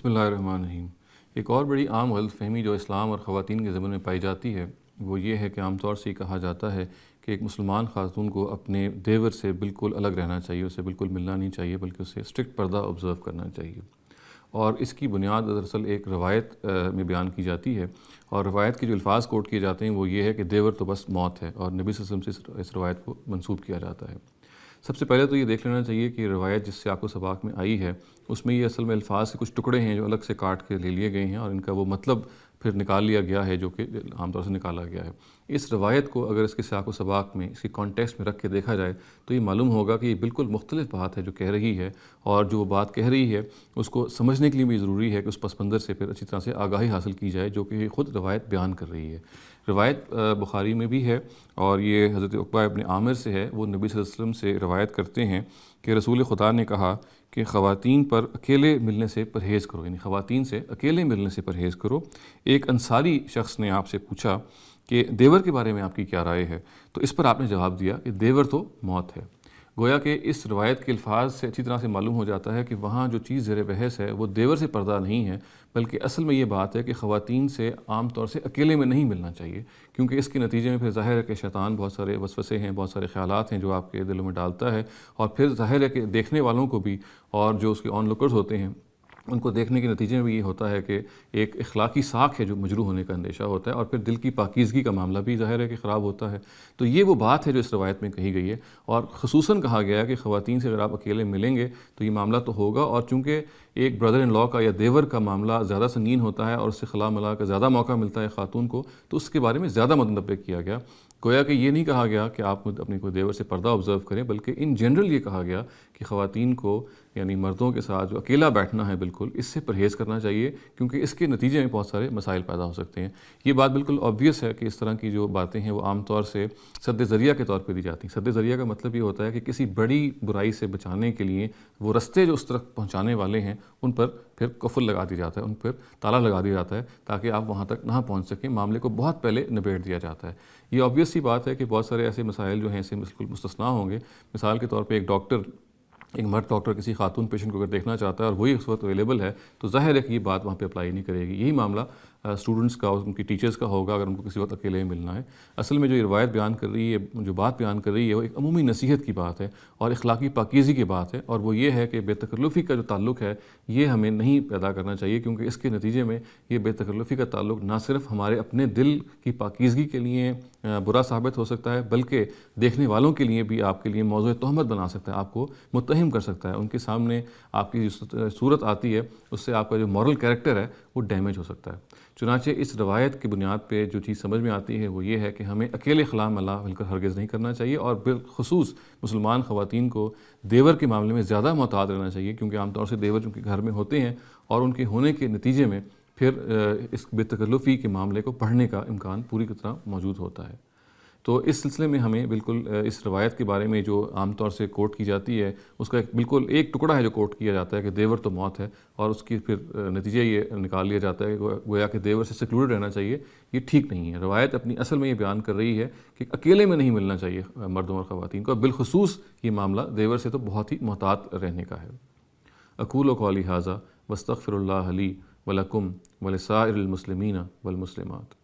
بسم اللہ الرحمن الرحیم۔ ایک اور بڑی عام غلط فہمی جو اسلام اور خواتین کے ضمن میں پائی جاتی ہے وہ یہ ہے کہ عام طور سے یہ کہا جاتا ہے کہ ایک مسلمان خاتون کو اپنے دیور سے بالکل الگ رہنا چاہیے، اسے بالکل ملنا نہیں چاہیے، بلکہ اسے اسٹرکٹ پردہ آبزرو کرنا چاہیے۔ اور اس کی بنیاد دراصل ایک روایت میں بیان کی جاتی ہے، اور روایت کے جو الفاظ کوٹ کیے جاتے ہیں وہ یہ ہے کہ دیور تو بس موت ہے، اور نبی صلی اللہ علیہ وسلم سے اس روایت کو منسوب کیا جاتا ہے۔ سب سے پہلے تو یہ دیکھ لینا چاہیے کہ روایت جس سے آپ کو سباق میں آئی ہے اس میں یہ اصل میں الفاظ کے کچھ ٹکڑے ہیں جو الگ سے کاٹ کے لے لیے گئے ہیں، اور ان کا وہ مطلب پھر نکال لیا گیا ہے جو کہ عام طور سے نکالا گیا ہے۔ اس روایت کو اگر اس کے سیاق و سباق میں، اس کی کانٹیکسٹ میں رکھ کے دیکھا جائے تو یہ معلوم ہوگا کہ یہ بالکل مختلف بات ہے جو کہہ رہی ہے، اور جو وہ بات کہہ رہی ہے اس کو سمجھنے کے لیے بھی ضروری ہے کہ اس پس منظر سے پھر اچھی طرح سے آگاہی حاصل کی جائے جو کہ خود روایت بیان کر رہی ہے۔ روایت بخاری میں بھی ہے، اور یہ حضرت عقبہ ابن عامر سے ہے۔ وہ نبی صلی اللہ علیہ وسلم سے روایت کرتے ہیں کہ رسول خدا نے کہا کہ خواتین پر اکیلے ملنے سے پرہیز کرو، یعنی خواتین سے اکیلے ملنے سے پرہیز کرو۔ ایک انصاری شخص نے آپ سے پوچھا کہ دیور کے بارے میں آپ کی کیا رائے ہے؟ تو اس پر آپ نے جواب دیا کہ دیور تو موت ہے۔ گویا کہ اس روایت کے الفاظ سے اچھی طرح سے معلوم ہو جاتا ہے کہ وہاں جو چیز زیر بحث ہے وہ دیور سے پردہ نہیں ہے، بلکہ اصل میں یہ بات ہے کہ خواتین سے عام طور سے اکیلے میں نہیں ملنا چاہیے، کیونکہ اس کے نتیجے میں پھر ظاہر ہے کہ شیطان بہت سارے وسوسے ہیں، بہت سارے خیالات ہیں جو آپ کے دلوں میں ڈالتا ہے، اور پھر ظاہر ہے کہ دیکھنے والوں کو بھی اور جو اس کے آن لوکرز ہوتے ہیں ان کو دیکھنے کے نتیجے میں بھی یہ ہوتا ہے کہ ایک اخلاقی ساکھ ہے جو مجروح ہونے کا اندیشہ ہوتا ہے، اور پھر دل کی پاکیزگی کا معاملہ بھی ظاہر ہے کہ خراب ہوتا ہے۔ تو یہ وہ بات ہے جو اس روایت میں کہی گئی ہے، اور خصوصاً کہا گیا ہے کہ خواتین سے اگر آپ اکیلے ملیں گے تو یہ معاملہ تو ہوگا، اور چونکہ ایک بردر ان لا کا یا دیور کا معاملہ زیادہ سنگین ہوتا ہے اور اس سے خلا ملا کا زیادہ موقع ملتا ہے خاتون کو، تو اس کے بارے میں زیادہ متنبہ کیا گیا۔ گویا کہ یہ نہیں کہا گیا کہ آپ اپنے کوئی دیور سے پردہ آبزرو کریں، بلکہ ان جنرل یہ کہا گیا کہ خواتین کو یعنی مردوں کے ساتھ جو اکیلا بیٹھنا ہے بالکل اس سے پرہیز کرنا چاہیے، کیونکہ اس کے نتیجے میں بہت سارے مسائل پیدا ہو سکتے ہیں۔ یہ بات بالکل آبویس ہے کہ اس طرح کی جو باتیں ہیں وہ عام طور سے سد ذریعہ کے طور پہ دی جاتی ہیں۔ سد ذریعہ کا مطلب یہ ہوتا ہے کہ کسی بڑی برائی سے بچانے کے لیے وہ رستے جو اس طرف پہنچانے والے ہیں ان پر پھر قفل لگا دیا جاتا ہے، ان پر تالا لگا دیا جاتا ہے تاکہ آپ وہاں تک نہ پہنچ سکیں، معاملے کو بہت پہلے نبیڑ دیا جاتا ہے۔ یہ آبویس سی بات ہے کہ بہت سارے ایسے مسائل جو ہیں اسے بالکل مستثنا ہوں گے۔ مثال کے طور پہ ایک مرد ڈاکٹر کسی خاتون پیشنٹ کو اگر دیکھنا چاہتا ہے اور وہی اس وقت اویلیبل ہے تو ظاہر ہے کہ یہ بات وہاں پہ اپلائی نہیں کرے گی۔ یہی معاملہ اسٹوڈنٹس کا اور ان کی ٹیچرز کا ہوگا اگر ان کو کسی وقت اکیلے ملنا ہے۔ اصل میں جو یہ روایت بیان کر رہی ہے، جو بات بیان کر رہی ہے، وہ ایک عمومی نصیحت کی بات ہے اور اخلاقی پاکیزگی کی بات ہے، اور وہ یہ ہے کہ بے تکلفی کا جو تعلق ہے یہ ہمیں نہیں پیدا کرنا چاہیے، کیونکہ اس کے نتیجے میں یہ بے تکلفی کا تعلق نہ صرف ہمارے اپنے دل کی پاکیزگی کے لیے برا ثابت ہو سکتا ہے، بلکہ دیکھنے والوں کے لیے بھی آپ کے لیے موضوع تہمت بنا سکتا ہے، آپ کو متہم کر سکتا ہے۔ ان کے سامنے آپ کی جو صورت آتی ہے اس سے آپ کا جو مورل کیریکٹر ہے وہ ڈیمیج ہو سکتا ہے۔ چنانچہ اس روایت کی بنیاد پہ جو چیز سمجھ میں آتی ہے وہ یہ ہے کہ ہمیں اکیلے خلا ملا مل کر ہرگز نہیں کرنا چاہیے، اور بالخصوص مسلمان خواتین کو دیور کے معاملے میں زیادہ محتاط رہنا چاہیے، کیونکہ عام طور سے دیور جو کہ گھر میں ہوتے ہیں اور ان کے ہونے کے نتیجے میں پھر اس بے تکلفی کے معاملے کو پڑھنے کا امکان پوری طرح موجود ہوتا ہے۔ تو اس سلسلے میں ہمیں بالکل اس روایت کے بارے میں جو عام طور سے کوٹ کی جاتی ہے اس کا بالکل ایک ٹکڑا ہے جو کوٹ کیا جاتا ہے کہ دیور تو موت ہے، اور اس کی پھر نتیجہ یہ نکال لیا جاتا ہے کہ گویا کہ دیور سے سیکلوڈڈ رہنا چاہیے، یہ ٹھیک نہیں ہے۔ روایت اپنی اصل میں یہ بیان کر رہی ہے کہ اکیلے میں نہیں ملنا چاہیے مردوں اور خواتین کو، بالخصوص یہ معاملہ دیور سے تو بہت ہی محتاط رہنے کا ہے۔ اقول قولی ھذا واستغفر اللہ لی ولکم ولسائر المسلمین والمسلمات۔